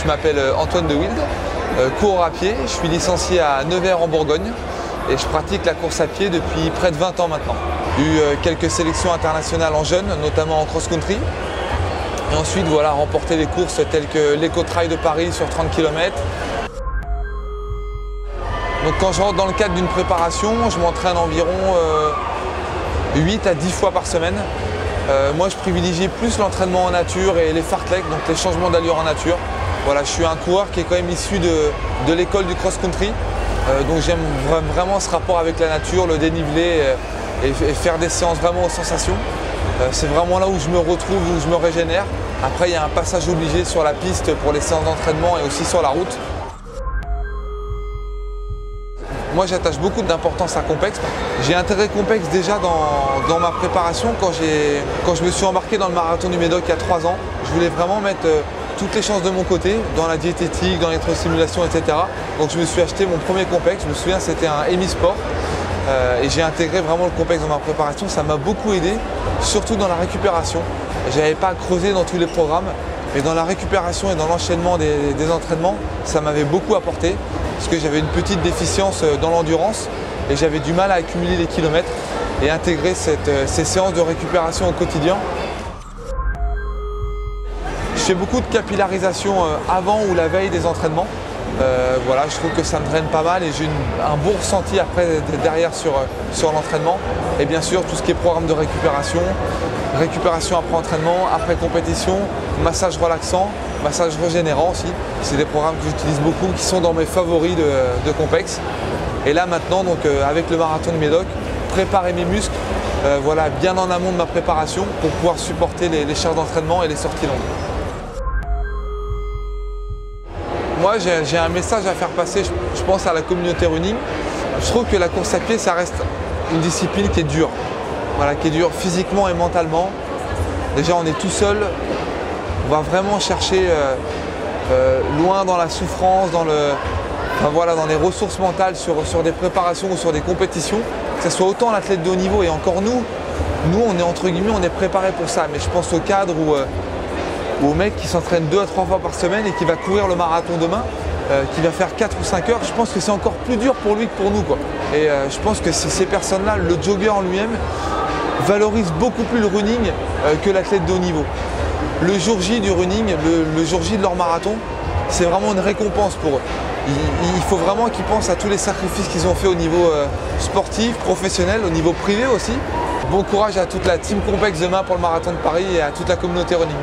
je m'appelle Antoine de Wilde, coureur à pied, je suis licencié à Nevers en Bourgogne et je pratique la course à pied depuis près de 20 ans maintenant. J'ai eu quelques sélections internationales en jeunes, notamment en cross-country. Et ensuite, voilà, remporter des courses telles que l'Eco-Trail de Paris sur 30 km. Donc quand je rentre dans le cadre d'une préparation, je m'entraîne environ 8 à 10 fois par semaine. Moi, je privilégie plus l'entraînement en nature et les fartleks, donc les changements d'allure en nature. Voilà, je suis un coureur qui est quand même issu de l'école du cross-country. Donc j'aime vraiment ce rapport avec la nature, le dénivelé et faire des séances vraiment aux sensations. C'est vraiment là où je me retrouve, où je me régénère. Après, il y a un passage obligé sur la piste pour les séances d'entraînement et aussi sur la route. Moi, j'attache beaucoup d'importance à Compex. J'ai intégré Compex déjà dans ma préparation quand je me suis embarqué dans le marathon du Médoc il y a 3 ans. Je voulais vraiment mettre toutes les chances de mon côté, dans la diététique, dans l'électrostimulation, etc. Donc je me suis acheté mon premier Compex. Je me souviens, c'était un Emi-Sport. Et j'ai intégré vraiment le Compex dans ma préparation. Ça m'a beaucoup aidé, surtout dans la récupération. Je n'avais pas creusé dans tous les programmes, mais dans la récupération et dans l'enchaînement des entraînements, ça m'avait beaucoup apporté. Parce que j'avais une petite déficience dans l'endurance et j'avais du mal à accumuler les kilomètres et intégrer ces séances de récupération au quotidien. Je fais beaucoup de capillarisation avant ou la veille des entraînements. Voilà, je trouve que ça me draine pas mal et j'ai un bon ressenti après derrière sur l'entraînement. Et bien sûr, tout ce qui est programme de récupération, récupération après entraînement, après compétition, massage relaxant, massage régénérant aussi. C'est des programmes que j'utilise beaucoup, qui sont dans mes favoris de Compex. Et là maintenant, donc, avec le marathon de Médoc, préparer mes muscles voilà, bien en amont de ma préparation pour pouvoir supporter les charges d'entraînement et les sorties longues. Moi, j'ai un message à faire passer, je pense, à la communauté running. Je trouve que la course à pied, ça reste une discipline qui est dure. Voilà, qui est dure physiquement et mentalement. Déjà, on est tout seul. On va vraiment chercher loin dans la souffrance, dans les ressources mentales sur des préparations ou sur des compétitions. Que ce soit autant l'athlète de haut niveau et encore nous, on est entre guillemets, on est préparé pour ça. Mais je pense au cadre ou au mec qui s'entraîne 2 à 3 fois par semaine et qui va courir le marathon demain, qui va faire 4 ou 5 heures. Je pense que c'est encore plus dur pour lui que pour nous, quoi. Et je pense que ces personnes-là, le jogger en lui-même, valorise beaucoup plus le running que l'athlète de haut niveau. Le jour J du running, le jour J de leur marathon, c'est vraiment une récompense pour eux. Il faut vraiment qu'ils pensent à tous les sacrifices qu'ils ont fait au niveau sportif, professionnel, au niveau privé aussi. Bon courage à toute la team Compex demain pour le marathon de Paris et à toute la communauté running.